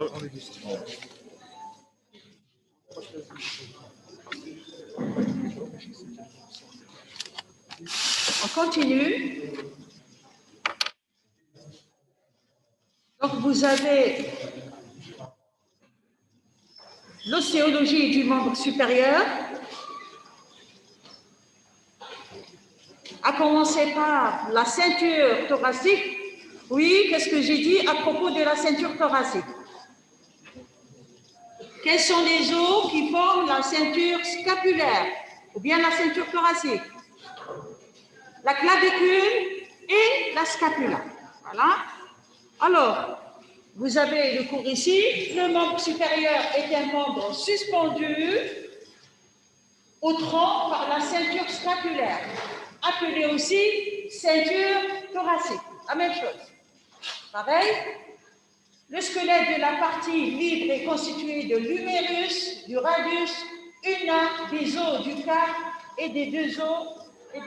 On continue. Donc, vous avez l'ostéologie du membre supérieur, à commencer par la ceinture thoracique. Oui, qu'est-ce que j'ai dit à propos de la ceinture thoracique? Quels sont les os qui forment la ceinture scapulaire ou bien la ceinture thoracique? La clavicule et la scapula. Voilà. Alors, vous avez le cours ici. Le membre supérieur est un membre suspendu au tronc par la ceinture scapulaire, appelée aussi ceinture thoracique. La même chose. Pareil. Le squelette de la partie libre est constitué de l'humérus, du radius, ulna, des os du cap et des deux os de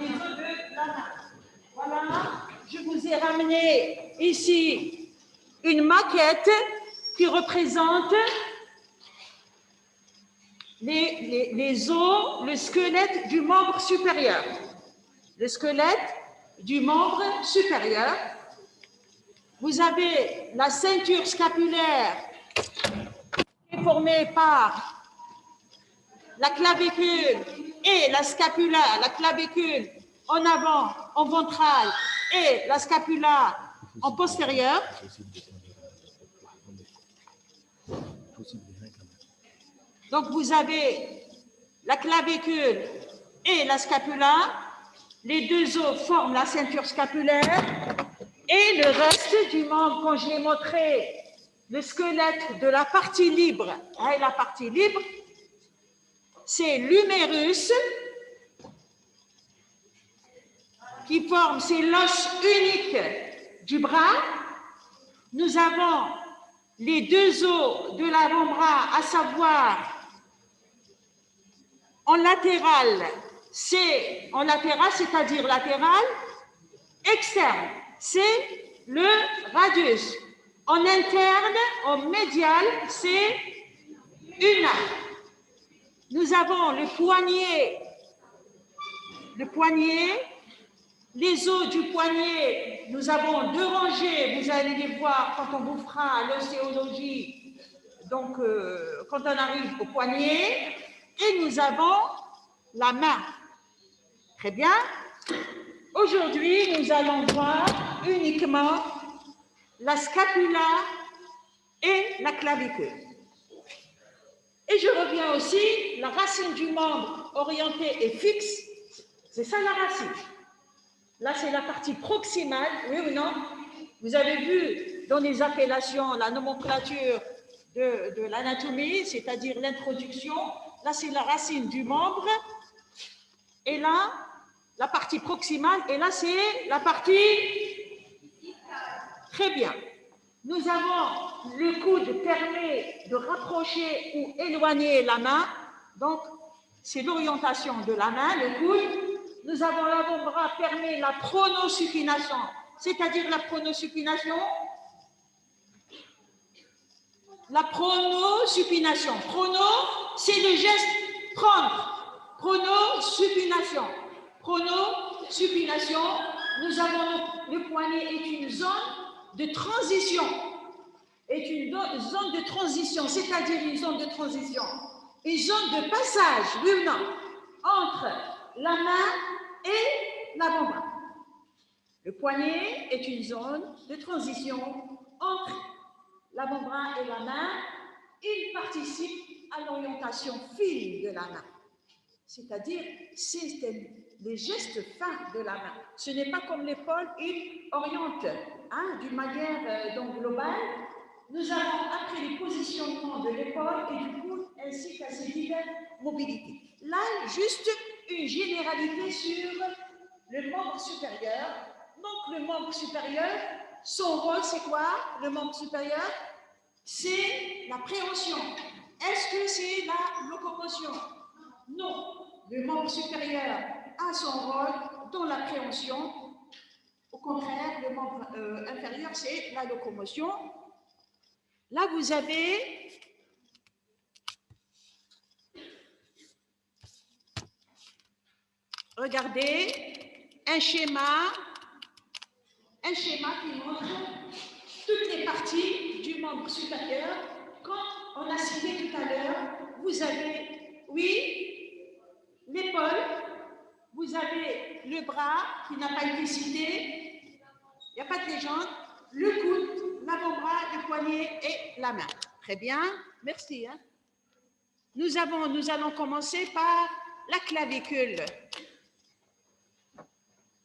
la main. Voilà, je vous ai ramené ici une maquette qui représente les os, le squelette du membre supérieur. Le squelette du membre supérieur. Vous avez la ceinture scapulaire qui est formée par la clavicule et la scapula, la clavicule en avant, en ventral, et la scapula en postérieur. Donc, vous avez la clavicule et la scapula. Les deux os forment la ceinture scapulaire. Et le reste du membre, quand j'ai montré le squelette de la partie libre, et la partie libre, c'est l'humérus qui forme, c'est l'os unique du bras. Nous avons les deux os de l'avant-bras, à savoir en latéral, c'est-à-dire latéral, externe, c'est le radius. En interne, en médial, c'est ulna. Nous avons le poignet, les os du poignet, nous avons deux rangées, vous allez les voir quand on vous fera l'ostéologie, donc quand on arrive au poignet, et nous avons la main. Très bien. Aujourd'hui, nous allons voir uniquement la scapula et la clavicule. Et je reviens aussi, la racine du membre orienté et fixe, c'est ça la racine. Là, c'est la partie proximale, oui ou non? Vous avez vu dans les appellations, la nomenclature de l'anatomie, c'est-à-dire l'introduction. Là, c'est la racine du membre. Et là, la partie proximale. Et là, c'est la partie... Très bien. Nous avons le coude permet de rapprocher ou éloigner la main. Donc, c'est l'orientation de la main, le coude. Nous avons l'avant-bras permet la pronosupination. C'est-à-dire la pronosupination. La pronosupination. Prono, c'est le geste prendre. Pronosupination. Pronosupination. Nous avons le poignet est une zone de transition. Est une zone de transition, c'est-à-dire une zone de transition. Une zone de passage, oui ou non, entre la main et l'avant-bras. Le poignet est une zone de transition entre l'avant-bras et la main. Il participe à l'orientation fine de la main. C'est-à-dire, c'est les gestes fins de la main. Ce n'est pas comme l'épaule, il oriente d'une manière globale. Nous avons appris les positionnements de l'épaule et du coude ainsi qu'à ses diverses mobilités. Là, juste une généralité sur le membre supérieur. Donc, le membre supérieur, son rôle, c'est quoi? Le membre supérieur, c'est la préhension. Est-ce que c'est la locomotion? Non. Le membre supérieur a son rôle dans la préhension. Au contraire, le membre inférieur, c'est la locomotion. Là, vous avez regardez un schéma qui montre toutes les parties du membre supérieur. Quand on a cité tout à l'heure, vous avez, oui, l'épaule, vous avez le bras qui n'a pas été cité, il n'y a pas de légende, le coude, l'avant-bras, le poignet et la main. Très bien, merci. Hein. Nous allons commencer par la clavicule.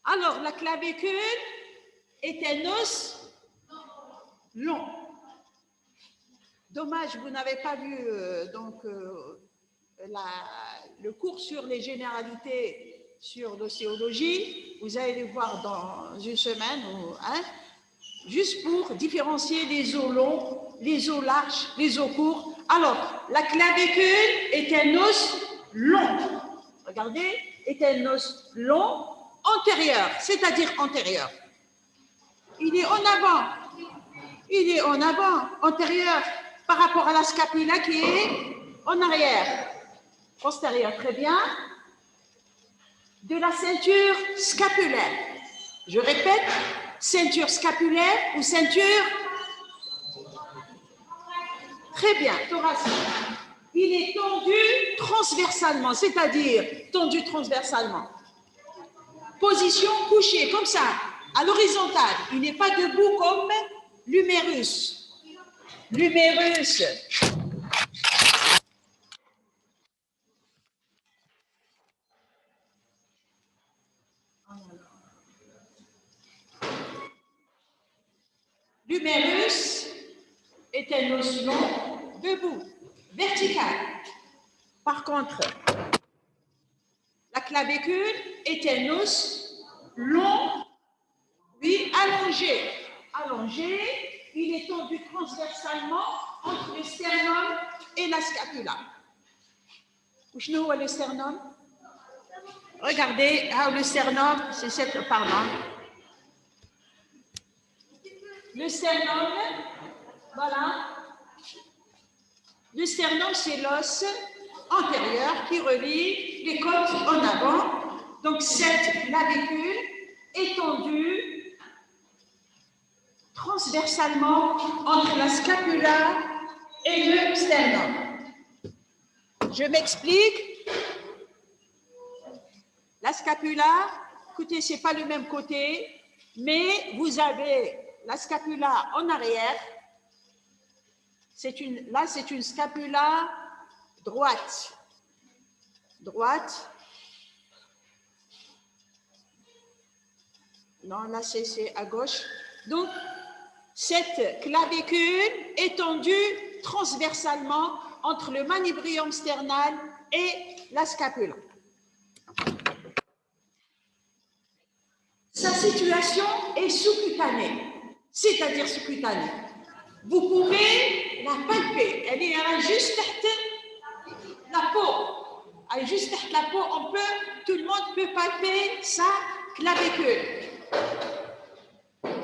Alors, la clavicule est un os long. Dommage, vous n'avez pas vu le cours sur les généralités sur l'ostéologie. Vous allez le voir dans une semaine, juste pour différencier les os longs, les os larges, les os courts. Alors, la clavicule est un os long. Regardez, est un os long antérieur, c'est-à-dire antérieur. Il est en avant, antérieur, par rapport à la scapula qui est en arrière, postérieur, très bien. De la ceinture scapulaire. Je répète, ceinture scapulaire ou ceinture. Très bien, thoracique. Il est tendu transversalement, c'est-à-dire tendu transversalement. Position couchée, comme ça, à l'horizontale. Il n'est pas debout comme l'humérus. L'humérus. L'humérus est un os long, debout, vertical. Par contre, la clavicule est un os long, oui, allongé. Allongé, il est tendu transversalement entre le sternum et la scapula. Où est le sternum? Regardez, le sternum, c'est cette, pardon. Le sternum, voilà. Le sternum, c'est l'os antérieur qui relie les côtes en avant. Donc, cette clavicule est tendue transversalement entre la scapula et le sternum. Je m'explique. La scapula, écoutez, ce n'est pas le même côté, mais vous avez la scapula en arrière. Là, c'est une scapula droite. Droite. Non, là, c'est à gauche. Donc, cette clavicule est tendue transversalement entre le manubrium sternal et la scapula. Sa situation est sous-cutanée, c'est-à-dire sous-cutanée. Vous pouvez la palper, elle est juste la peau. Elle est juste la peau, tout le monde peut palper sa clavicule.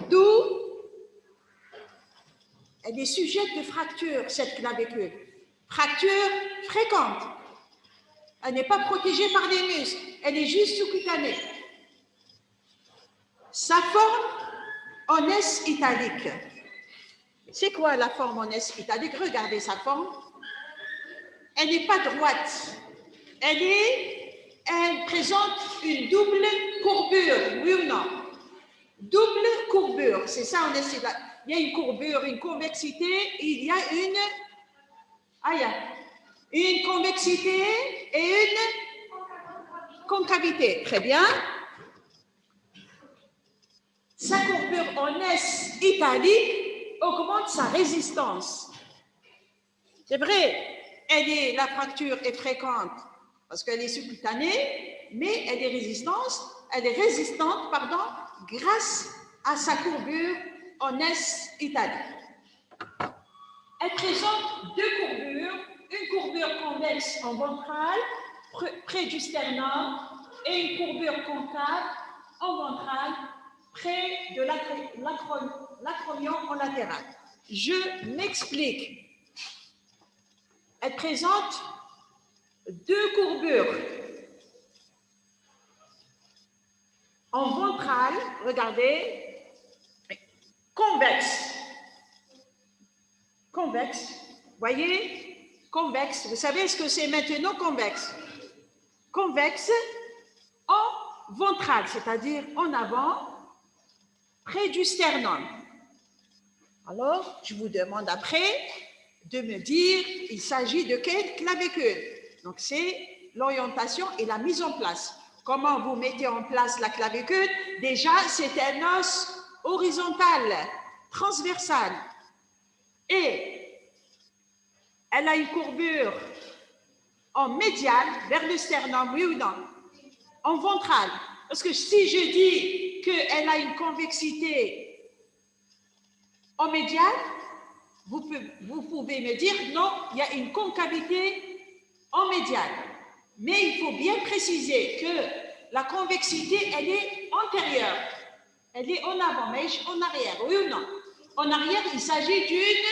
D'où elle est sujette de fracture, cette clavicule. Fracture fréquente. Elle n'est pas protégée par les muscles, elle est juste sous-cutanée. Sa forme en S italique. C'est quoi la forme en S italique? Regardez sa forme. Elle n'est pas droite. Elle présente une double courbure, oui ou non? Double courbure, c'est ça en S italique. Il y a une courbure, une convexité, il y a une convexité et une concavité. Très bien. Sa courbure en S italique augmente sa résistance. C'est vrai, la fracture est fréquente parce qu'elle est sous-cutanée, mais elle est résistante, grâce à sa courbure en S italique. Elle présente deux courbures, une courbure convexe en ventrale, près du sternum, et une courbure concave en ventrale, près de l'acromion en latéral. Je m'explique. Elle présente deux courbures. En ventrale, regardez, convexe. Convexe, voyez, convexe. Vous savez ce que c'est maintenant convexe? Convexe en ventrale, c'est-à-dire en avant, près du sternum. Alors, je vous demande après de me dire, il s'agit de quelle clavicule? Donc, c'est l'orientation et la mise en place. Comment vous mettez en place la clavicule? Déjà, c'est un os horizontal, transversal. Et elle a une courbure en médiane vers le sternum, oui ou non? En ventrale. Parce que si je dis qu'elle a une convexité en médiane, vous pouvez me dire non, il y a une concavité en médiane. Mais il faut bien préciser que la convexité, elle est antérieure. Elle est en avant, mais en arrière, oui ou non? En arrière, il s'agit d'une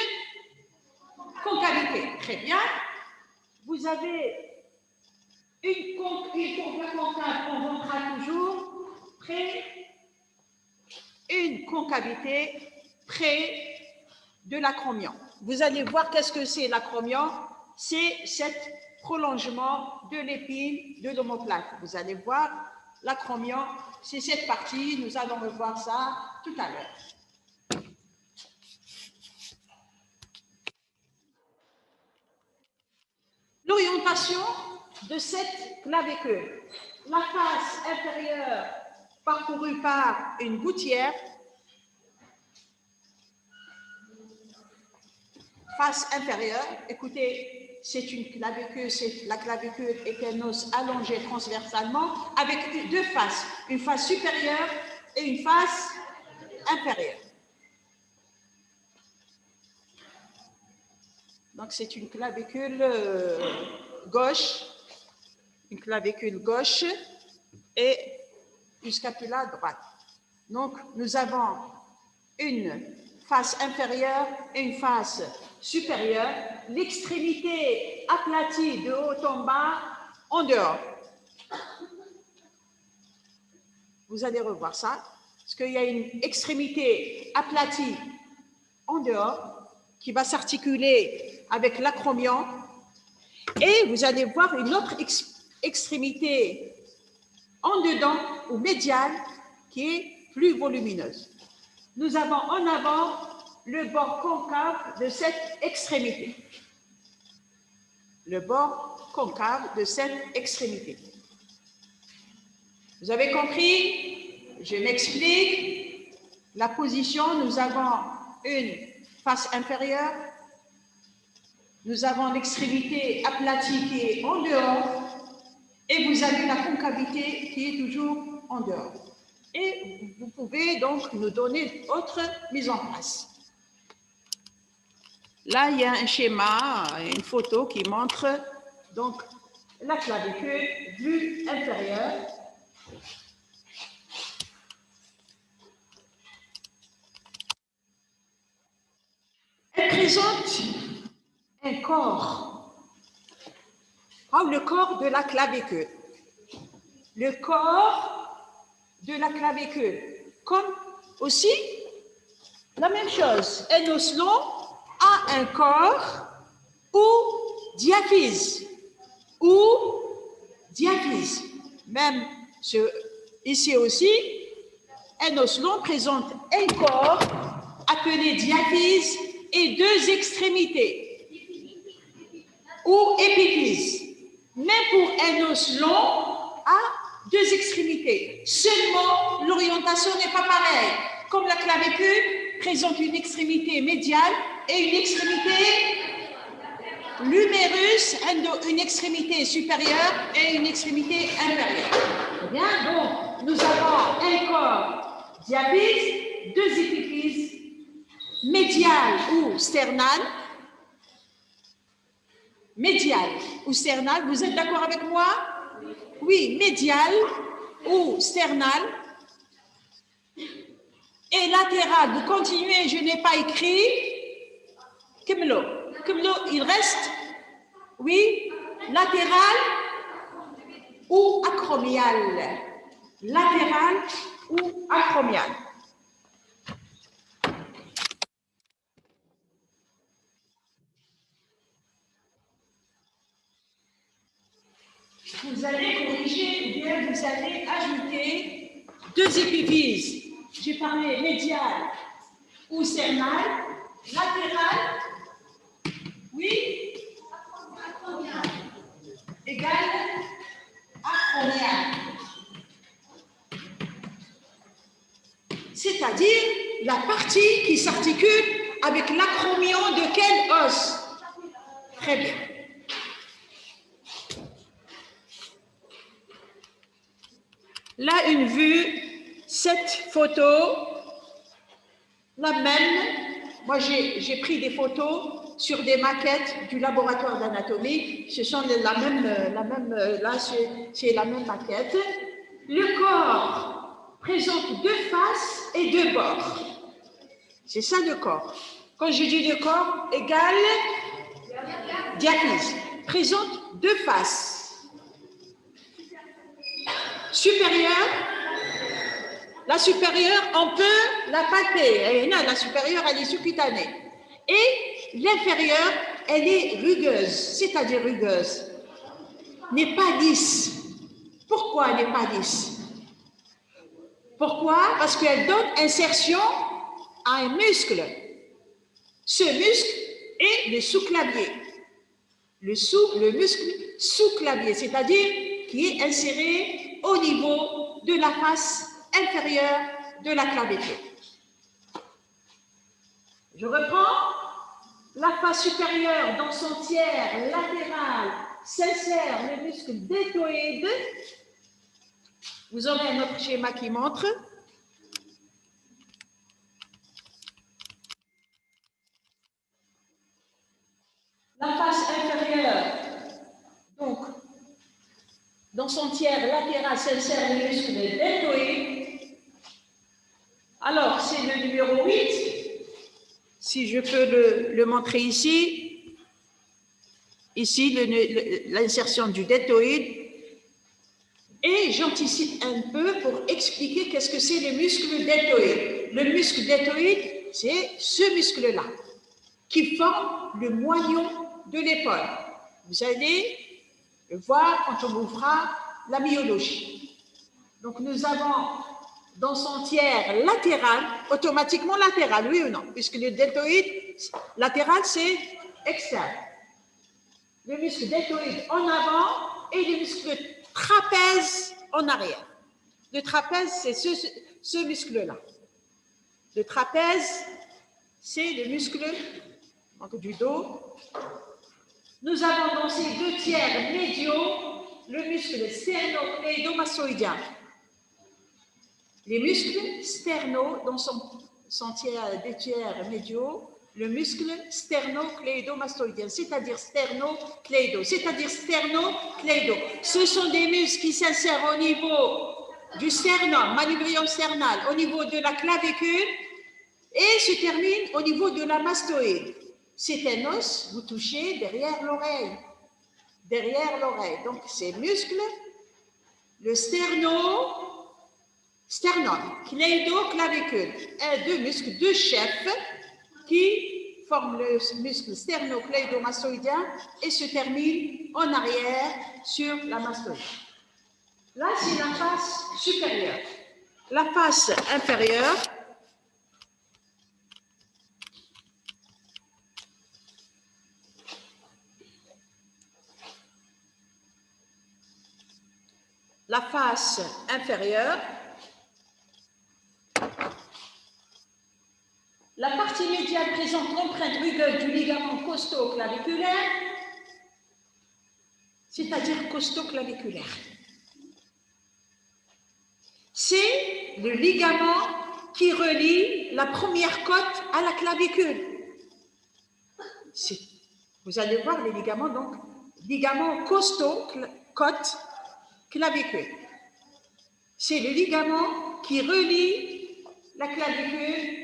concavité. Très bien. Vous avez une courbure concave en ventrale toujours, près, une concavité près de l'acromion. Vous allez voir qu'est-ce que c'est l'acromion. C'est cet prolongement de l'épine de l'omoplate. Vous allez voir, l'acromion, c'est cette partie. Nous allons revoir ça tout à l'heure. L'orientation de cette clavicule. La face inférieure parcourue par une gouttière. Face inférieure, écoutez, c'est une clavicule, la clavicule est un os allongé transversalement avec deux faces, une face supérieure et une face inférieure. Donc c'est une clavicule gauche, et une scapula droite. Donc nous avons une face inférieure et une face supérieure, l'extrémité aplatie de haut en bas, en dehors. Vous allez revoir ça, parce qu'il y a une extrémité aplatie en dehors qui va s'articuler avec l'acromion, et vous allez voir une autre extrémité en dedans ou médiane qui est plus volumineuse. Nous avons en avant le bord concave de cette extrémité. Le bord concave de cette extrémité. Vous avez compris? Je m'explique. La position, nous avons une face inférieure, nous avons l'extrémité aplatie qui est en dehors, et vous avez la concavité qui est toujours en dehors. Et vous pouvez donc nous donner autre mise en place. Là, il y a un schéma, une photo qui montre donc la clavicule vue inférieure. Elle présente un corps, le corps de la clavicule. Le corps de la clavicule, comme aussi la même chose. Un os long a un corps ou diaphyse, Même ici aussi, un os long présente un corps appelé diaphyse et deux extrémités ou épiphyse. Mais pour un os long a deux extrémités. Seulement, l'orientation n'est pas pareille. Comme la clavicule présente une extrémité médiale et une extrémité l'humérus, une extrémité supérieure et une extrémité inférieure. Bien, donc, nous avons un corps diaphyse, deux épiphyses, médial ou sternal. Médial ou sternal, vous êtes d'accord avec moi? Oui, médial ou sternal. Et latéral, vous continuez, je n'ai pas écrit. Il reste, oui, latéral ou acromial. Latéral ou acromial. Vous allez corriger ou bien vous allez ajouter deux épiphyses. J'ai parlé médial ou cernal, latéral, oui, égal acromial. C'est-à-dire la partie qui s'articule avec l'acromion de quel os? Très bien. Là, une vue, cette photo, la même. Moi, j'ai pris des photos sur des maquettes du laboratoire d'anatomie. Ce sont la même là, c'est la même maquette. Le corps présente deux faces et deux bords. C'est ça le corps. Quand je dis le corps, égale diaphyse. Présente deux faces. Supérieure, la supérieure, on peut la palper. La supérieure, elle est sous-cutanée. Et l'inférieure, elle est rugueuse, c'est-à-dire rugueuse. N'est pas lisse. Pourquoi elle n'est pas lisse? Pourquoi? Parce qu'elle donne insertion à un muscle. Ce muscle est le sous-clavier. Le muscle sous-clavier, c'est-à-dire qui est inséré au niveau de la face inférieure de la clavicule. Je reprends. La face supérieure dans son tiers latéral s'insère le muscle deltoïde. Vous aurez un autre schéma qui montre. La face inférieure, donc, dans son tiers latéral s'insère le muscle deltoïde. Alors, c'est le numéro 8. Si je peux le montrer ici. Ici, l'insertion du deltoïde. Et j'anticipe un peu pour expliquer qu'est-ce que c'est le muscle deltoïde. Le muscle deltoïde, c'est ce muscle-là, qui forme le moignon de l'épaule. Vous allez le voir quand on vous fera la myologie. Donc, nous avons dans son tiers latéral, automatiquement latéral, oui ou non? Puisque le deltoïde latéral, c'est externe. Le muscle deltoïde en avant et le muscle trapèze en arrière. Le trapèze, c'est ce muscle-là. Le trapèze, c'est le muscle du dos. Nous avons dans ces deux tiers médiaux le muscle sternocléidomastoïdien. Les muscles sterno, dans son tiers, des tiers médiaux, le muscle sternocléidomastoïdien, c'est-à-dire sternocléido. Ce sont des muscles qui s'insèrent au niveau du sternum, manubrium sternal, au niveau de la clavicule et se terminent au niveau de la mastoïde. C'est un os, vous touchez derrière l'oreille. Derrière l'oreille. Donc, ces muscles, le sternum, cléidoclavicule, deux muscles, deux chefs qui forment le muscle sternocléidomastoïdien et se terminent en arrière sur la mastoïde. Là, c'est la face supérieure. La face inférieure, la face inférieure, la partie médiane présente l'empreinte rugueuse du ligament costo-claviculaire, c'est-à-dire costo-claviculaire. C'est le ligament qui relie la première côte à la clavicule. Vous allez voir les ligaments, donc, ligament costo-côte, clavicule. C'est le ligament qui relie la clavicule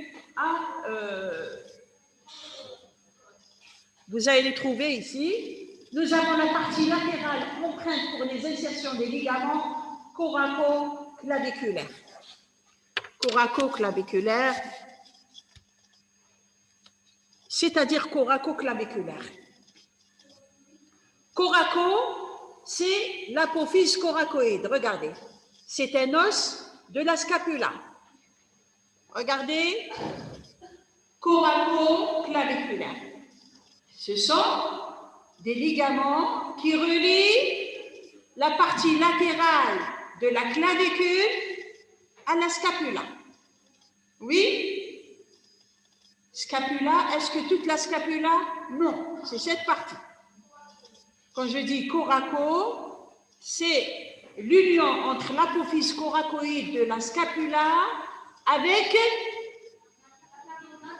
Vous allez les trouver ici. Nous avons la partie latérale contrainte pour les insertions des ligaments coraco-claviculaires. Coraco-claviculaire, c'est-à-dire coraco-claviculaire. Coraco, c'est l'apophyse coracoïde. Regardez, c'est un os de la scapula. Regardez, coraco-claviculaire. Ce sont des ligaments qui relient la partie latérale de la clavicule à la scapula. Oui? Scapula, est-ce que toute la scapula? Non, c'est cette partie. Quand je dis coraco, c'est l'union entre l'apophyse coracoïde de la scapula avec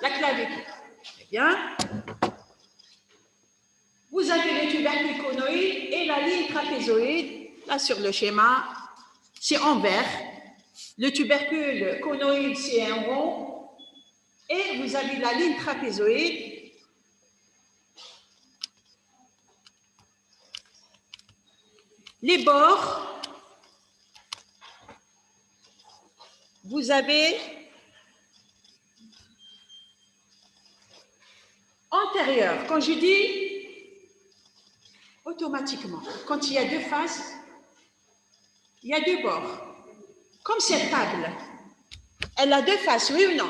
la clavicule. Très bien. Vous avez le tubercule conoïde et la ligne trapézoïde. Là, sur le schéma, c'est en vert. Le tubercule conoïde, c'est un rond. Et vous avez la ligne trapézoïde. Les bords, vous avez antérieur. Quand je dis automatiquement, quand il y a deux faces, il y a deux bords. Comme cette table, elle a deux faces, oui ou non?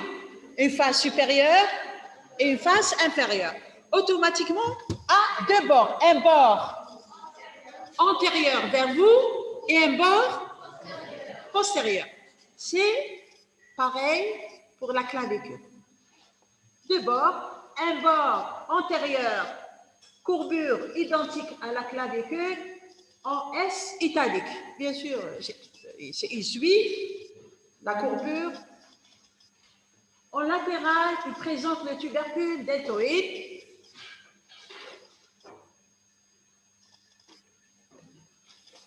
Une face supérieure et une face inférieure. Automatiquement, à deux bords. Un bord antérieur vers vous et un bord postérieur. C'est pareil pour la clavicule. Deux bords, un bord antérieur, courbure identique à la clavicule, en S italique. Bien sûr, il suit la courbure. En latéral, il présente le tubercule deltoïde.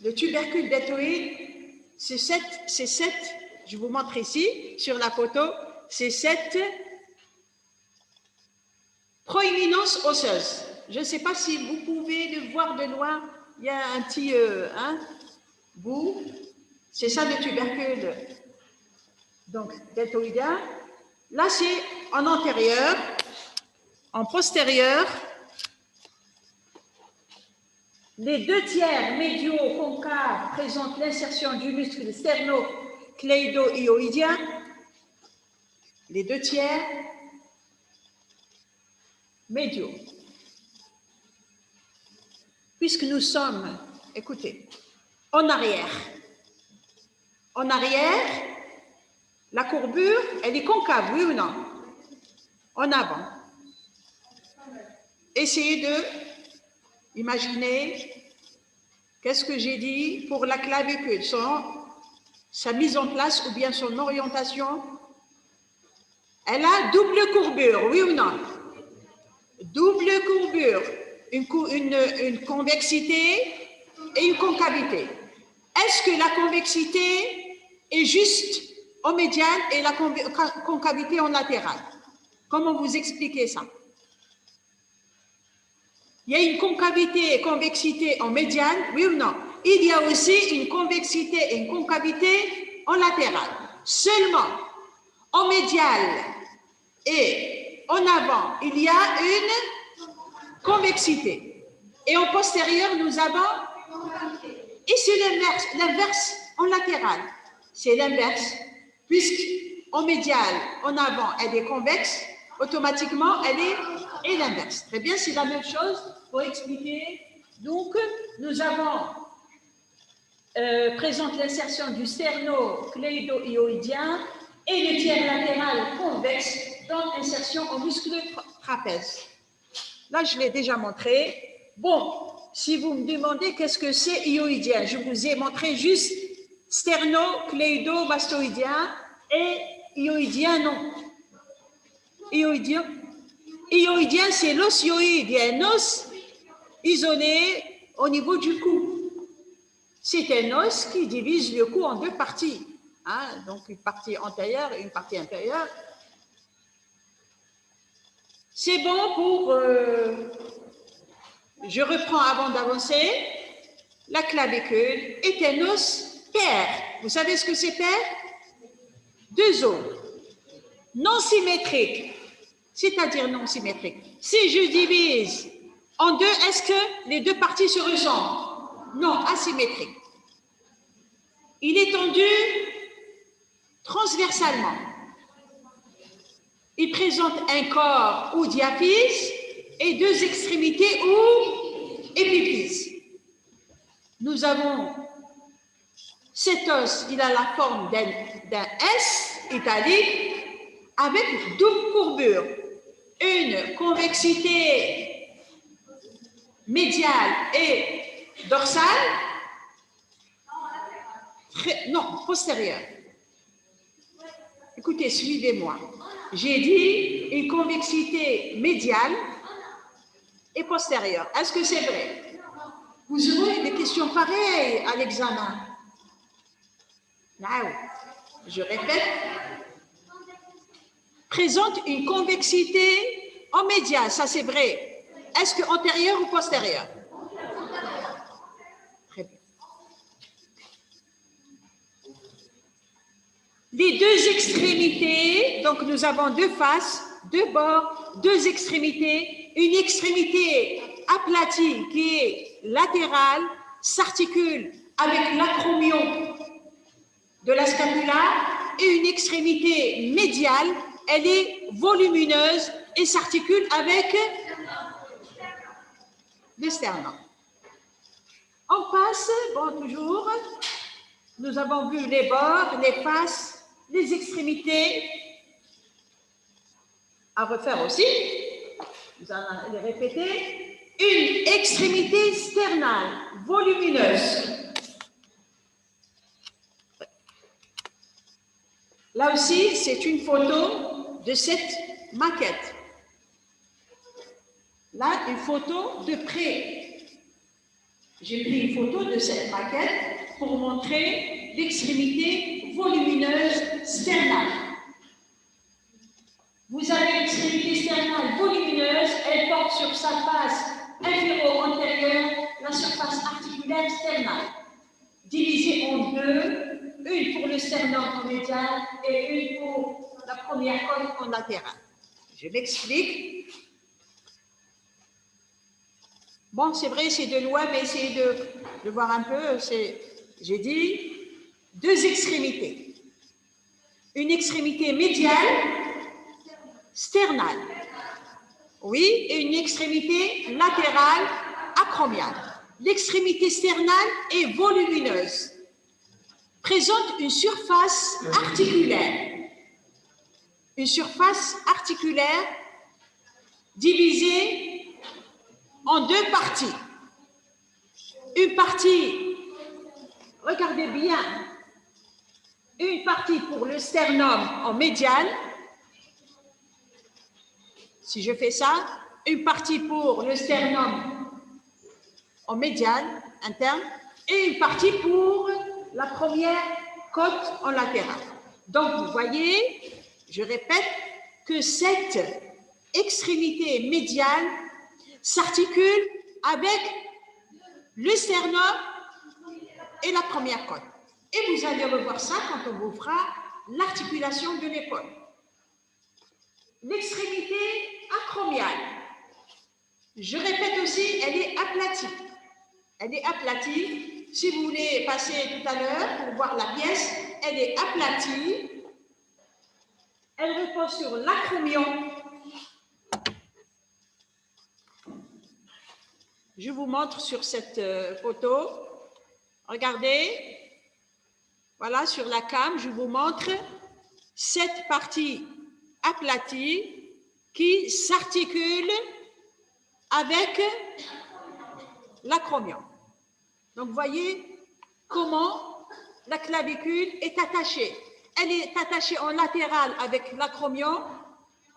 Le tubercule deltoïde, c'est cette, je vous montre ici, sur la photo, c'est cette proéminence osseuse. Je ne sais pas si vous pouvez le voir de loin, il y a un petit bout, c'est ça le tubercule donc deltoïdien. Là, c'est en antérieur, en postérieur. Les deux tiers médiaux concaves présentent l'insertion du muscle sternocléido-hyoïdien. Les deux tiers médiaux. Puisque nous sommes, écoutez, en arrière. En arrière, la courbure, elle est concave, oui ou non? En avant. Essayez de imaginer qu'est-ce que j'ai dit pour la clavicule, sa mise en place ou bien son orientation. Elle a double courbure, oui ou non? Double courbure, une convexité et une concavité. Est-ce que la convexité est juste en médiane et la concavité en latérale? Comment vous expliquez ça? Il y a une concavité et convexité en médiane, oui ou non? Il y a aussi une convexité et une concavité en latérale. Seulement, en médial et en avant, il y a une convexité. Et en postérieur, nous avons... Et c'est l'inverse en latéral. C'est l'inverse. Puisqu'en médial, en avant, elle est convexe, automatiquement, elle est l'inverse. Très bien, c'est la même chose pour expliquer. Donc, nous avons présente l'insertion du sternocléido-hyoïdien et le tiers latéral convexe dans l'insertion au muscle trapèze. Là, je l'ai déjà montré. Bon, si vous me demandez qu'est-ce que c'est hyoïdien, je vous ai montré juste sternocléido-mastoïdien et hyoïdien, non. Hyoïdien, c'est l'os hyoïde. Il y a un os isolé au niveau du cou. C'est un os qui divise le cou en deux parties. Hein? Donc, une partie antérieure et une partie inférieure. C'est bon pour je reprends avant d'avancer. La clavicule est un os pair. Vous savez ce que c'est pair? Deux os non symétriques, c'est-à-dire non symétriques. Si je divise en deux, est-ce que les deux parties se ressemblent? Non, asymétriques. Il est tendu transversalement. Il présente un corps ou diaphyse et deux extrémités ou épiphyse. Nous avons cet os, il a la forme d'un S italique avec double courbure, une convexité médiale et dorsale, non, postérieure. Écoutez, suivez-moi. J'ai dit une convexité médiale et postérieure. Est-ce que c'est vrai? Vous aurez des questions pareilles à l'examen. Je répète. Présente une convexité en médiane, ça c'est vrai. Est-ce que antérieure ou postérieure? Très bien. Les deux extrémités, donc nous avons deux faces, deux bords, deux extrémités. Une extrémité aplatie qui est latérale s'articule avec l'acromion de la scapula et une extrémité médiale, elle est volumineuse et s'articule avec le sternum. On passe, bon toujours, nous avons vu les bords, les faces, les extrémités, à refaire aussi, vous allez les répéter, une extrémité sternale volumineuse. Là aussi, c'est une photo de cette maquette. Là, une photo de près. J'ai pris une photo de cette maquette pour montrer l'extrémité volumineuse sternale. Vous avez l'extrémité sternale volumineuse, elle porte sur sa face inféro-antérieure la surface articulaire sternale, divisée en deux. Une pour le sternum en médial et une pour la première côte en latéral. Je m'explique. Bon, c'est vrai, c'est de loin, mais essayez de voir un peu. J'ai dit deux extrémités. Une extrémité médiale, sternale. Oui, et une extrémité latérale, acromiale. L'extrémité sternale est volumineuse. Présente une surface articulaire. Une surface articulaire divisée en deux parties. Une partie, regardez bien, une partie pour le sternum en médiane. Si je fais ça, une partie pour le sternum en médiane, interne, et une partie pour la première côte en latéral. Donc, vous voyez, je répète, que cette extrémité médiale s'articule avec le sternum et la première côte. Et vous allez revoir ça quand on vous fera l'articulation de l'épaule. L'extrémité acromiale, je répète aussi, elle est aplatie. Elle est aplatie. Si vous voulez passer tout à l'heure pour voir la pièce, elle est aplatie. Elle repose sur l'acromion. Je vous montre sur cette photo. Regardez. Voilà, sur la cam, je vous montre cette partie aplatie qui s'articule avec l'acromion. Donc, vous voyez comment la clavicule est attachée. Elle est attachée en latéral avec l'acromion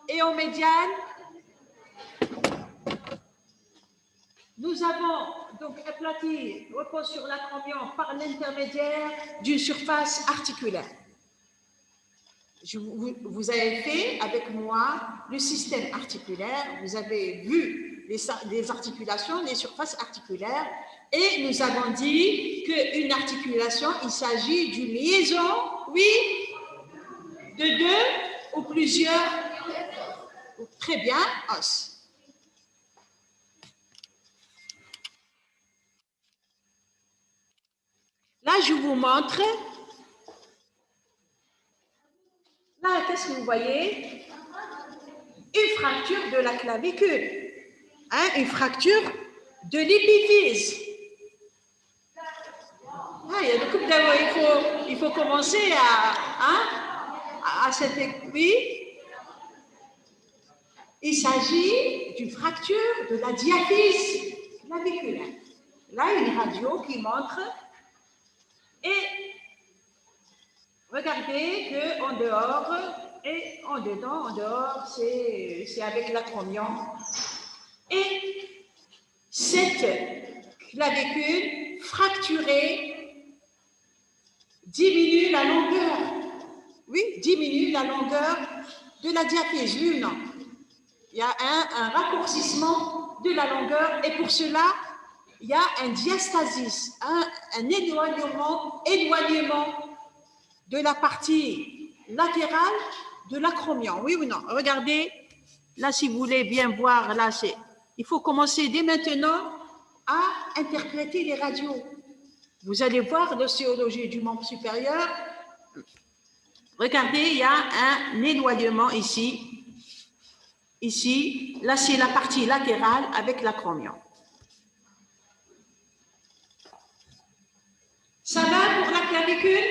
et en médial. Nous avons donc aplati, repose sur l'acromion par l'intermédiaire d'une surface articulaire. Vous avez fait avec moi le système articulaire, vous avez vu les articulations, les surfaces articulaires. Et nous avons dit qu'une articulation, il s'agit d'une liaison, oui, de deux ou plusieurs, très bien, os. Là, je vous montre. Là, qu'est-ce que vous voyez? Une fracture de la clavicule, hein, une fracture de l'épiphyse. Ah, il y a des coupes d'avoine. Il faut commencer à cette aiguille. Il s'agit d'une fracture de la diaphyse claviculaire. Là, une radio qui montre. Et regardez qu'en dehors et en dedans, en dehors, c'est avec l'acromion. Et cette clavicule fracturée diminue la longueur. Oui, diminue la longueur de la diaphyse, oui ou non? Il y a un raccourcissement de la longueur et pour cela, il y a un diastasis, un éloignement de la partie latérale de l'acromion. Oui ou non? Regardez, là, si vous voulez bien voir, là, il faut commencer dès maintenant à interpréter les radios. Vous allez voir l'ostéologie du membre supérieur. Regardez, il y a un éloignement ici. Ici, là, c'est la partie latérale avec l'acromion. Ça va pour la clavicule?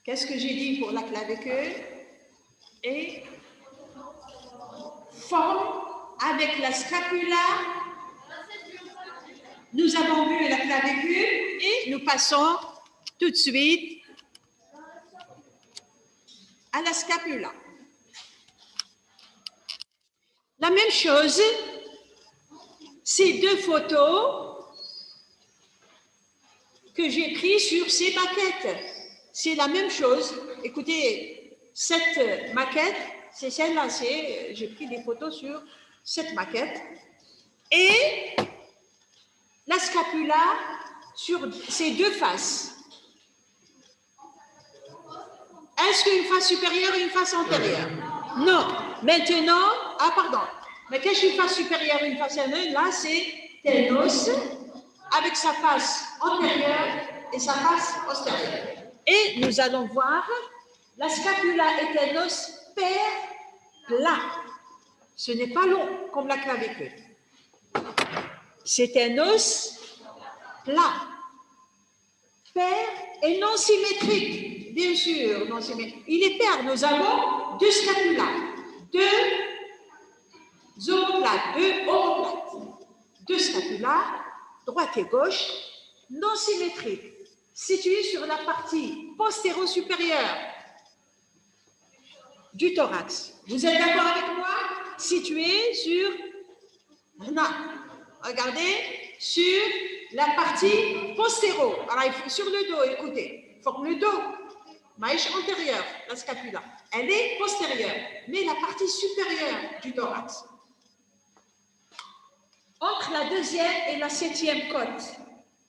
Qu'est-ce que j'ai dit pour la clavicule? Et forme avec la scapula. Nous avons vu la clavicule et nous passons tout de suite à la scapula. La même chose, ces deux photos que j'ai prises sur ces maquettes. C'est la même chose. Écoutez, cette maquette, c'est celle-là. J'ai pris des photos sur cette maquette. Et la scapula sur ces deux faces. Est-ce qu'une face supérieure et une face antérieure? Non. Maintenant, pardon. Mais qu'est-ce qu'une face supérieure et une face antérieure? Là, c'est ténos avec sa face antérieure et sa face postérieure. Et nous allons voir la scapula et ténos paire plat. Ce n'est pas long comme la clavicule. C'est un os plat, pair et non symétrique, bien sûr. Non symétrique. Il est pair. Nous avons deux scapulas, deux omoplates, deux scapulas, droite et gauche, non symétriques, situés sur la partie postéro-supérieure du thorax. Vous êtes d'accord avec moi? Situés sur... Non. Regardez, sur la partie postéro. Alors, il faut sur le dos, écoutez, forme le dos, maïche antérieure, la scapula. Elle est postérieure, mais la partie supérieure du thorax. Entre la deuxième et la septième côte,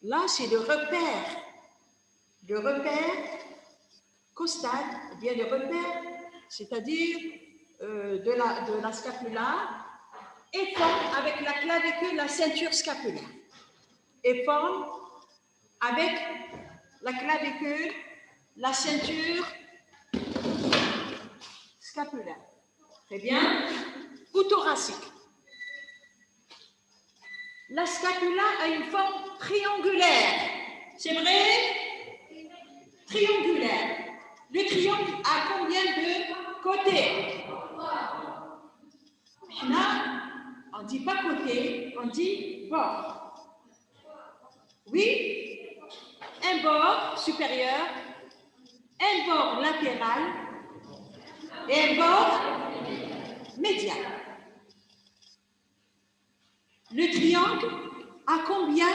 là, c'est le repère costal, ou bien le repère, c'est-à-dire de la scapula, et forme avec la clavicule la ceinture scapulaire. Et forme avec la clavicule la ceinture scapulaire. Très bien. Ou thoracique. La scapula a une forme triangulaire. C'est vrai? Triangulaire. Le triangle a combien de côtés? Là, on ne dit pas côté, on dit bord. Oui, un bord supérieur, un bord latéral et un bord médial. Le triangle a combien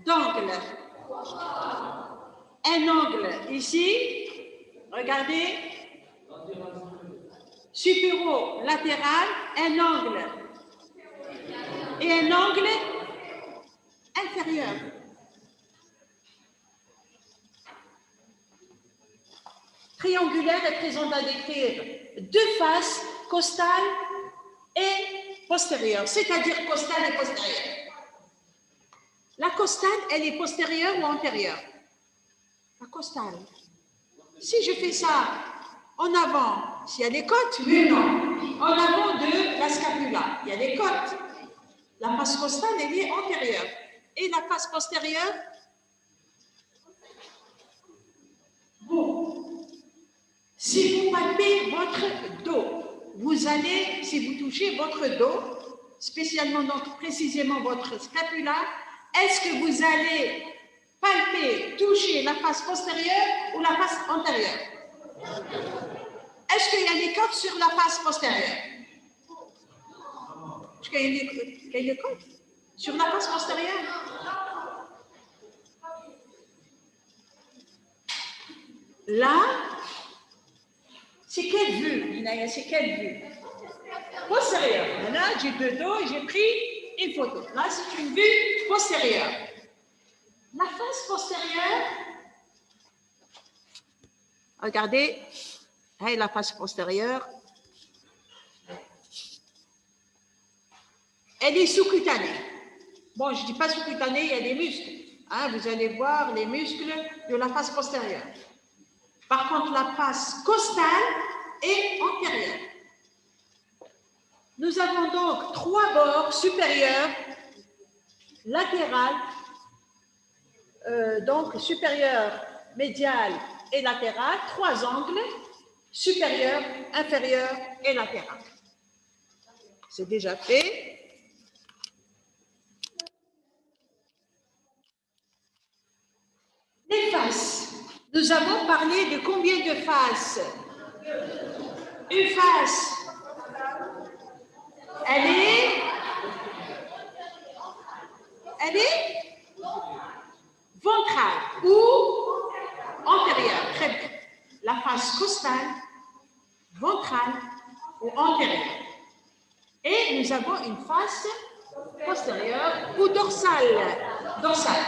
d'angles? Un angle ici, regardez, supéro-latéral, un angle et un angle inférieur. Triangulaire est présent à décrire deux faces, costale et postérieure, c'est-à-dire costale et postérieure. La costale, elle est postérieure ou antérieure? La costale. Si je fais ça en avant, s'il y a des côtes, oui ou non? En avant de la scapula, il y a des côtes. La face costale, elle est antérieure. Et la face postérieure? Bon. Si vous palpez votre dos, vous allez, si vous touchez votre dos, spécialement donc précisément votre scapula, est-ce que vous allez palper, toucher la face postérieure ou la face antérieure? Est-ce qu'il y a des côtes sur la face postérieure? Est-ce qu'il y a des côtes sur la face postérieure? Là, c'est quelle vue, Inaya? C'est quelle vue? Postérieure. Là, j'ai deux dos et j'ai pris une photo. Là, c'est une vue postérieure. La face postérieure, regardez, hey, la face postérieure, elle est sous-cutanée. Bon, je ne dis pas sous-cutanée, il y a des muscles. Hein, vous allez voir les muscles de la face postérieure. Par contre, la face costale est antérieure. Nous avons donc trois bords supérieurs, latéral, donc supérieur, médial et latéral, trois angles, supérieur, inférieur et latéral. C'est déjà fait. Les faces. Nous avons parlé de combien de faces? Une face, elle est ventrale ou antérieure. Très bien. La face costale, ventrale ou antérieure. Et nous avons une face postérieure ou dorsale. Dorsale.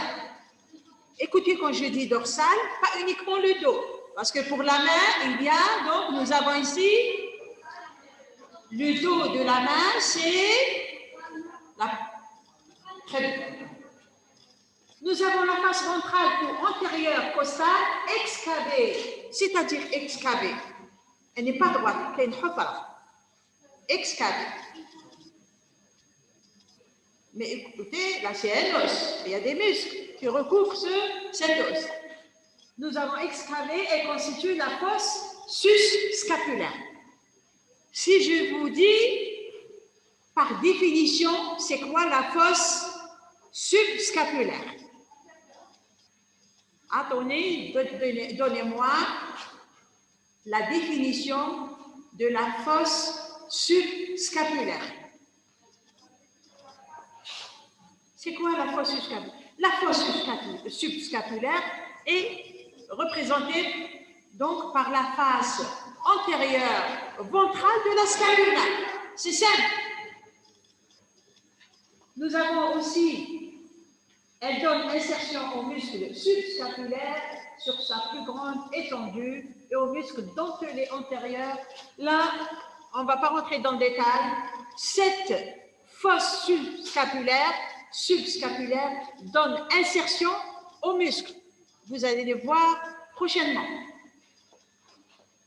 Écoutez, quand je dis dorsale, pas uniquement le dos. Parce que pour la main, il y a, donc, nous avons ici le dos de la main, c'est la... Très bien. Nous avons la face ventrale ou antérieure costale excavée, c'est-à-dire excavée. Elle n'est pas droite, elle est une excavée. Mais écoutez, là c'est un os, il y a des muscles qui recouvrent cet os. Nous avons excavé et constitue la fosse sus-scapulaire. Si je vous dis, par définition, c'est quoi la fosse subscapulaire? Attendez, donnez-moi la définition de la fosse subscapulaire. C'est quoi la fosse subscapulaire? La fosse subscapulaire est représentée donc par la face antérieure ventrale de la scapula. C'est simple. Nous avons aussi, elle donne insertion au muscle subscapulaire sur sa plus grande étendue et au muscle dentelé antérieur. Là, on ne va pas rentrer dans le détail. Cette fosse subscapulaire donne insertion aux muscles. Vous allez les voir prochainement.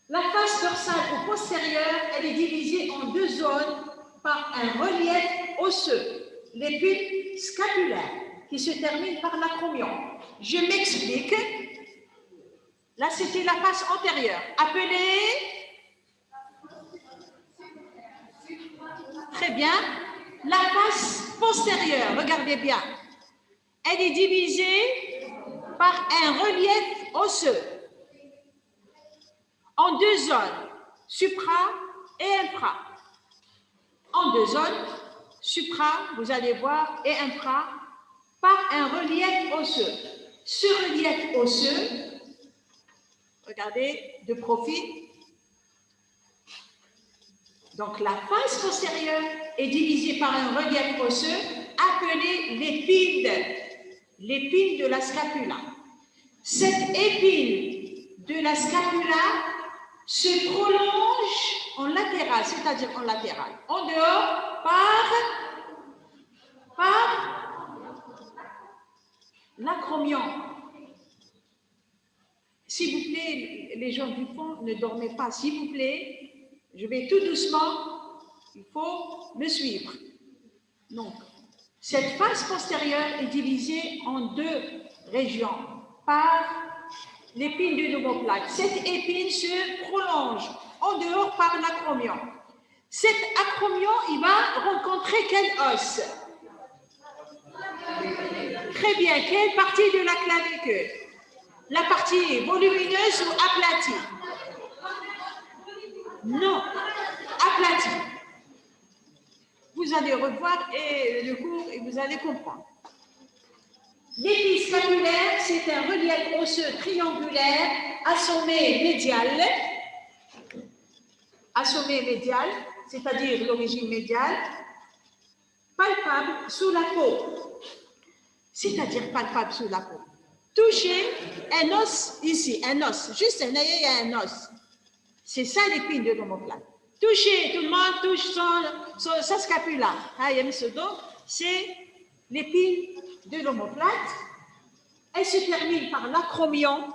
La face dorsale ou postérieure, elle est divisée en deux zones par un relief osseux, les pulpes scapulaires, qui se terminent par l'acromion. Je m'explique. Là, c'était la face antérieure. Appelée. Très bien. La face postérieure, regardez bien. Elle est divisée par un relief osseux en deux zones, supra et infra. En deux zones, supra, vous allez voir, et infra, par un relief osseux. Ce relief osseux, regardez de profil, Donc, la face postérieure est divisée par un relief osseux appelé l'épine de la scapula. Cette épine de la scapula se prolonge en latéral, c'est-à-dire en latéral, en dehors par l'acromion. S'il vous plaît, les gens du fond, ne dormez pas, s'il vous plaît. Je vais tout doucement, il faut me suivre. Donc, cette face postérieure est divisée en deux régions par l'épine de l'omoplate. Cette épine se prolonge en dehors par l'acromion. Cet acromion, il va rencontrer quel os? Très bien, quelle partie de la clavicule? La partie volumineuse ou aplatie? Non, aplatie. Vous allez revoir le cours et vous allez comprendre. L'épine scapulaire, c'est un relief osseux triangulaire assommé médial, c'est-à-dire l'origine médiale, palpable sous la peau. C'est-à-dire palpable sous la peau. Touchez un os ici, un os, juste un œil, il y a un os. C'est ça l'épine de l'omoplate. Touchez, tout le monde touche sa scapula. Donc, c'est l'épine de l'omoplate. Elle se termine par l'acromion.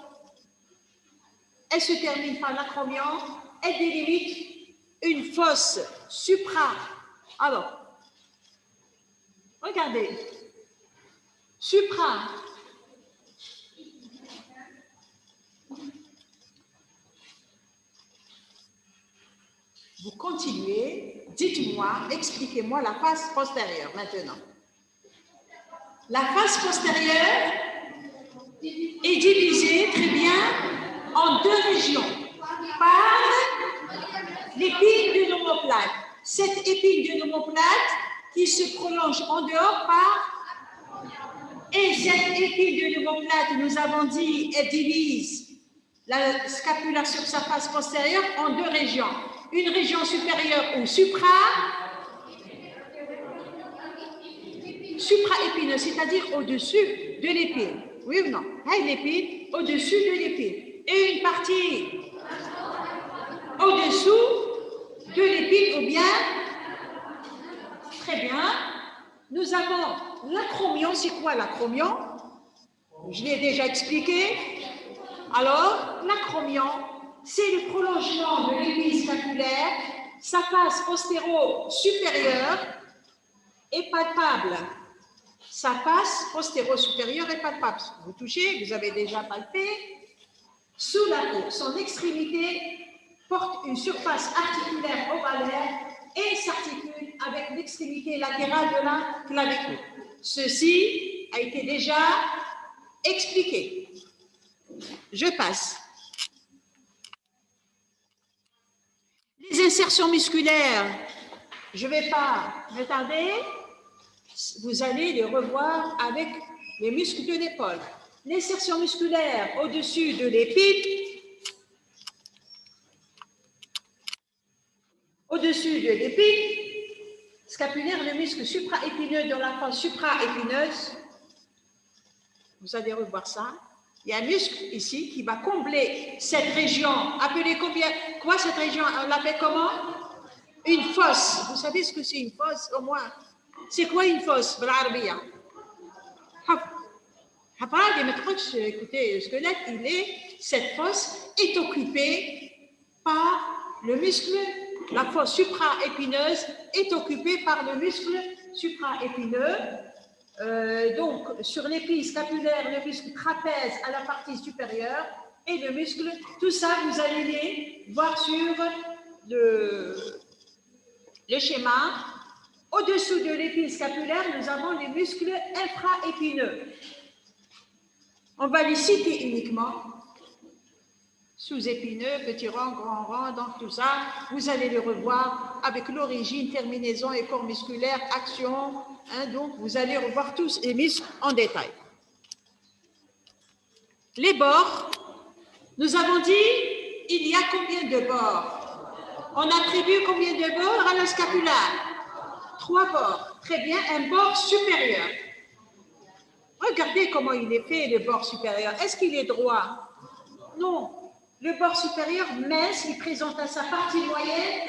Elle délimite une fosse supra. Alors, regardez. Supra. Vous continuez, dites-moi, expliquez-moi la face postérieure maintenant. La face postérieure est divisée très bien en deux régions par l'épine de l'omoplate. Cette épine de l'omoplate qui se prolonge en dehors par... Et cette épine de l'omoplate, nous avons dit, elle divise la scapula sur sa face postérieure en deux régions. Une région supérieure ou supra-épineuse, c'est-à-dire au-dessus de l'épine. Oui ou non? L'épine, au-dessus de l'épine. Et une partie au-dessous de l'épine ou bien... Très bien. Nous avons l'acromion. C'est quoi l'acromion? Je l'ai déjà expliqué. Alors, l'acromion, c'est le prolongement de l'épine scapulaire. Sa face postéro-supérieure est palpable. Sa face postéro-supérieure est palpable. Vous touchez, vous avez déjà palpé. Sous la peau, son extrémité porte une surface articulaire ovalaire et s'articule avec l'extrémité latérale de la clavicule. Ceci a été déjà expliqué. Je passe. Les insertions musculaires, je ne vais pas m'attarder, vous allez les revoir avec les muscles de l'épaule. L'insertion musculaire au-dessus de l'épine, scapulaire, le muscle supraépineux dans la face supraépineuse, vous allez revoir ça. Il y a un muscle ici qui va combler cette région, appelée quoi cette région? On l'appelle comment? Une fosse. Vous savez ce que c'est une fosse au moins? C'est quoi une fosse? Écoutez, le squelette, cette fosse est occupée par le muscle, la fosse supraépineuse est occupée par le muscle supraépineux. Donc, sur l'épine scapulaire, le muscle trapèze à la partie supérieure et le muscle, tout ça, vous allez les voir sur le schéma. Au-dessous de l'épine scapulaire, nous avons les muscles infraépineux. On va les citer uniquement. Sous-épineux, petit rang, grand rang, donc tout ça, vous allez le revoir avec l'origine, terminaison et corps musculaire, action. Donc, vous allez revoir tous les muscles en détail. Les bords, nous avons dit, il y a combien de bords? On attribue combien de bords à la scapula? 3 bords. Très bien, un bord supérieur. Regardez comment il est fait, le bord supérieur. Est-ce qu'il est droit? Non. Le bord supérieur mince, il présente à sa partie moyenne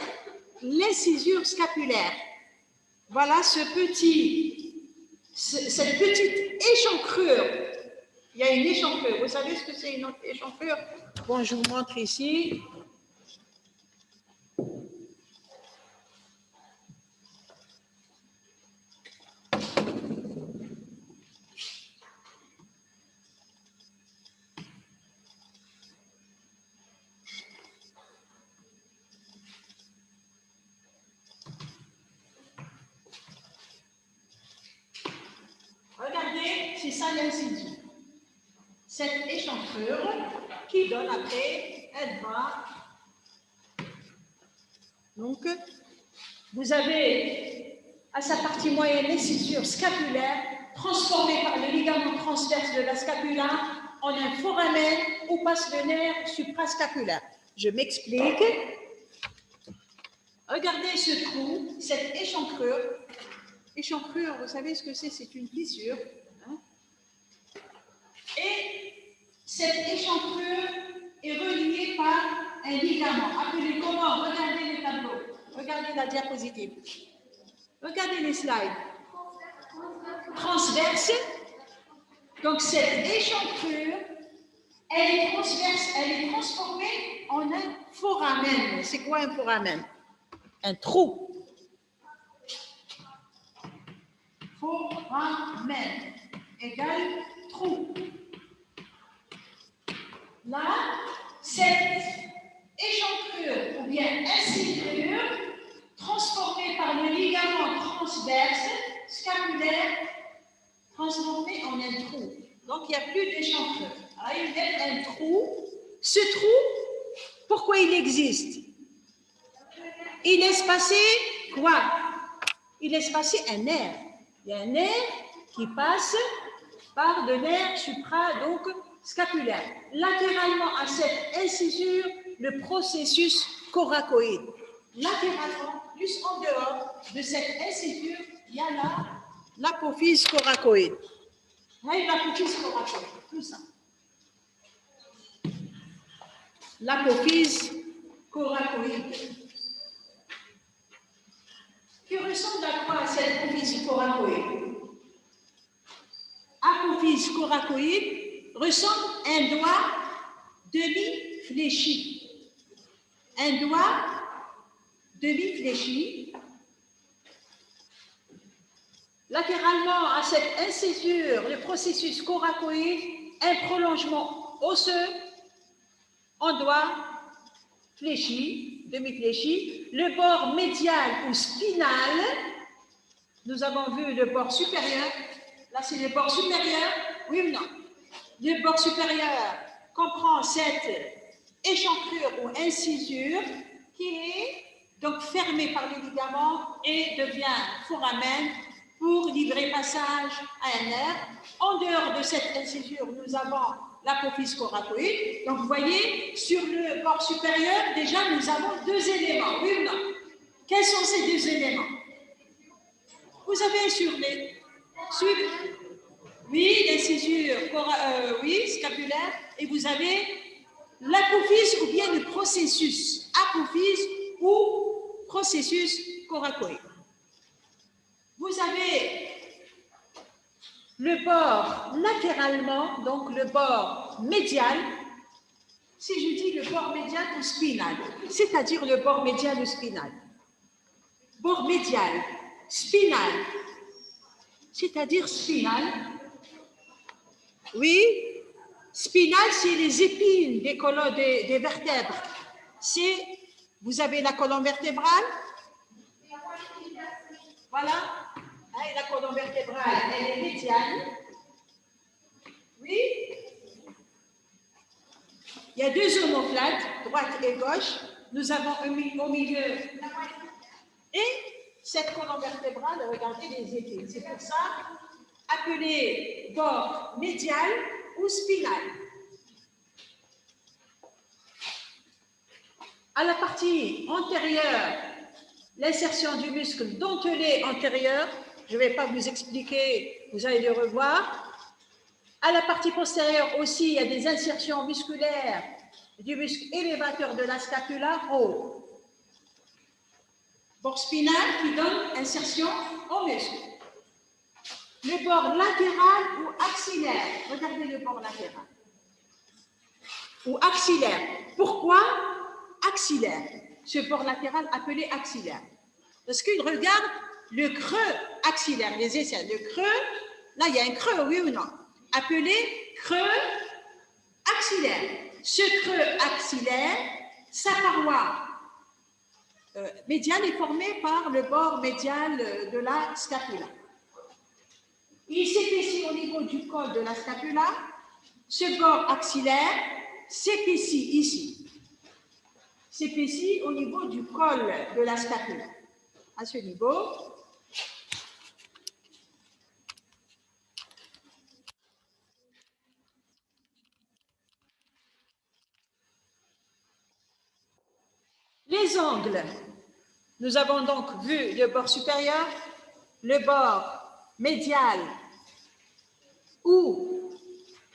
l'incisure scapulaire. Voilà cette petite échancrure. Il y a une échancrure. Vous savez ce que c'est une échancrure? Bon, je vous montre ici. Regardez, c'est ça l'incisure. Cette échancrure qui donne après, elle va. Donc, vous avez à sa partie moyenne l'incisure scapulaire transformée par le ligament transverse de la scapula en un foramen où passe le nerf suprascapulaire. Je m'explique. Regardez ce trou, cette échancrure. Échancrure, vous savez ce que c'est? C'est une fissure. Hein? Et cette échancrure est reliée par un ligament. Appelé comment? Regardez le tableau. Regardez la diapositive. Regardez les slides. Transverse. Donc cette échancrure, elle est transverse, elle est transformée en un foramen. C'est quoi un foramen? Un trou. Foramen égale trou. Là, cette échancrure ou bien incisure transformée par le ligament transverse scapulaire transformé en un trou. Donc, il n'y a plus d'échancrure. Alors, il y a un trou. Ce trou, pourquoi il existe? Il laisse passer quoi? Il laisse passer un nerf. Il y a un nerf qui passe par le nerf donc scapulaire. Latéralement à cette incisure, le processus coracoïde. Latéralement, plus en dehors de cette incisure, il y a l'apophyse coracoïde. L'apophyse coracoïde, tout ça. L'apophyse coracoïde. Qui ressemble à quoi cette apophyse coracoïde? Apophyse coracoïde ressemble à un doigt demi-fléchi. Un doigt demi-fléchi. Latéralement à cette incisure, le processus coracoïde, un prolongement osseux en doigt fléchi, demi-fléchi. Le bord médial ou spinal, nous avons vu le bord supérieur. Là, c'est le bord supérieur, oui ou non? Le bord supérieur comprend cette échancrure ou incisure qui est donc fermée par les ligaments et devient foramen pour livrer passage à un nerf. En dehors de cette incisure, nous avons l'apophyse coracoïde. Donc, vous voyez, sur le bord supérieur, déjà, nous avons deux éléments, oui ou non? Quels sont ces deux éléments? Vous avez sur les... Oui, l'incisure oui, scapulaire, et vous avez l'apophyse ou bien le processus, apophyse ou processus coracoïde. Vous avez le bord latéralement, donc le bord médial. Si je dis le bord médial ou spinal, c'est-à-dire le bord médial ou spinal. Bord médial, spinal, c'est-à-dire spinal. Oui, spinal, c'est les épines des vertèbres. Vous avez la colonne vertébrale. Voilà. Et la colonne vertébrale, elle est médiane. Oui. Il y a deux omoplates, droite et gauche. Nous avons au milieu. Et cette colonne vertébrale, regardez les épines. C'est pour ça appelé bord médial ou spinal. À la partie antérieure, l'insertion du muscle dentelé antérieur. Je ne vais pas vous expliquer, vous allez le revoir. À la partie postérieure aussi, il y a des insertions musculaires du muscle élévateur de la scapula haut. Bord spinal qui donne insertion au muscle. Le bord latéral ou axillaire. Regardez le bord latéral. Ou axillaire. Pourquoi axillaire? Ce bord latéral appelé axillaire. Parce qu'il regarde le creux axillaire, les aisselles. Le creux, là il y a un creux, oui ou non? Appelé creux axillaire. Ce creux axillaire, sa paroi médiane est formée par le bord médial de la scapula. Il s'épaissit au niveau du col de la scapula. Ce bord axillaire s'épaissit ici. S'épaissit au niveau du col de la scapula. À ce niveau. Les angles. Nous avons donc vu le bord supérieur, le bord médial ou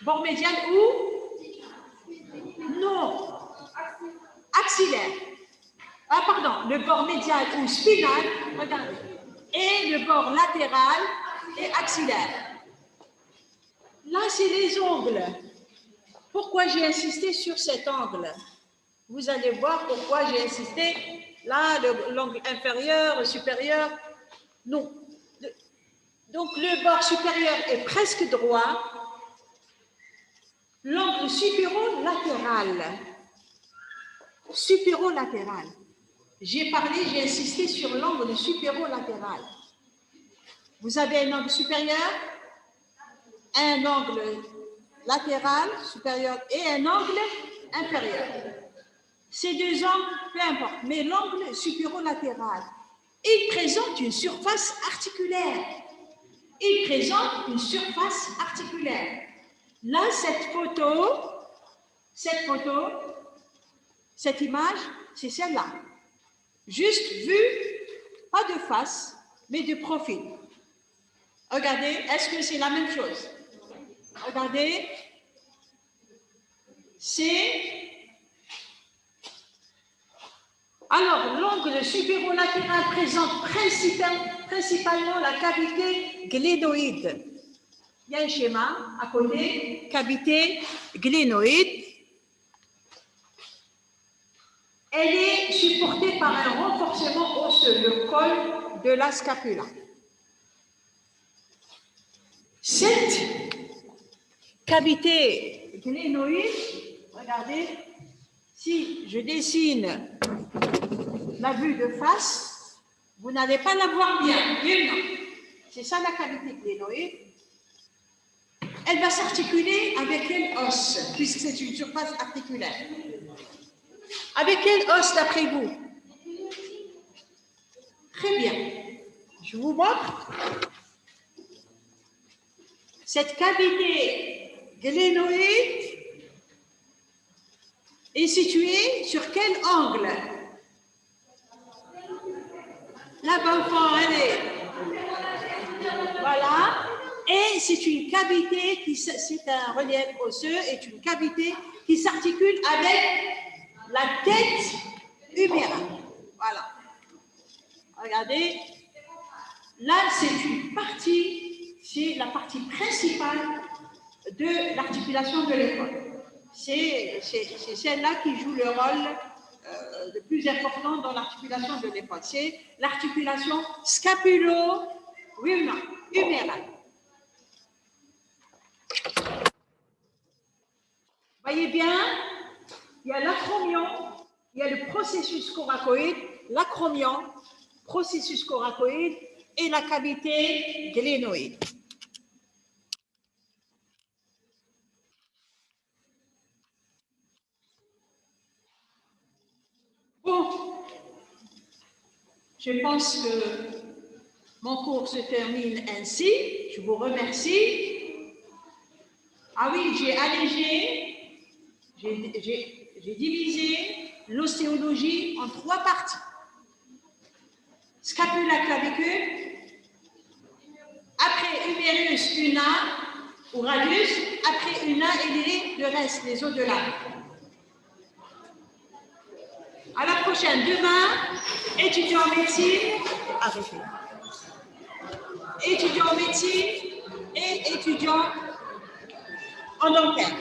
bord médial ou non axillaire. Ah pardon, le bord médial ou spinal, regardez, et le bord latéral et axillaire. Là, c'est les ongles. Pourquoi j'ai insisté sur cet angle? Vous allez voir pourquoi j'ai insisté. Là, l'angle inférieur, supérieur, non. Donc, le bord supérieur est presque droit. L'angle supéro-latéral. Supéro-latéral. J'ai insisté sur l'angle supéro-latéral. Vous avez un angle supérieur, un angle latéral, supérieur, et un angle inférieur. Ces deux angles, peu importe, mais l'angle supéro-latéral, il présente une surface articulaire. Il présente une surface articulaire. Là, cette image, c'est celle-là. Juste vue, pas de face, mais de profil. Regardez, est-ce que c'est la même chose? Regardez, c'est... Alors, l'angle supéro-latéral présente principalement la cavité glénoïde. Il y a un schéma à côté, cavité glénoïde. Elle est supportée par un renforcement osseux, le col de la scapula. Cette cavité glénoïde, regardez, si je dessine la vue de face, vous n'allez pas la voir bien. C'est ça la cavité glénoïde. Elle va s'articuler avec quel os, puisque c'est une surface articulaire. Avec quel os d'après vous? Très bien. Je vous montre. Cette cavité glénoïde est située sur quel angle? La bonne enfant, allez. Voilà. Et c'est une cavité c'est un relief osseux, est une cavité qui s'articule avec la tête humérale. Voilà. Regardez. Là, c'est la partie principale de l'articulation de l'épaule. C'est celle-là qui joue le rôle le plus important dans l'articulation de l'épaule. C'est l'articulation scapulo-humérale. Voyez bien, il y a l'acromion, il y a le processus coracoïde, l'acromion, processus coracoïde et la cavité glénoïde. Bon, je pense que mon cours se termine ainsi. Je vous remercie. Ah oui, j'ai allégé, j'ai divisé l'ostéologie en 3 parties. Scapula, clavicule, après humérus, una ou radius, après una et le reste, les au-delà. À la prochaine. Demain, étudiant en médecine, arrêtez. Étudiant en médecine et étudiant en dentaire.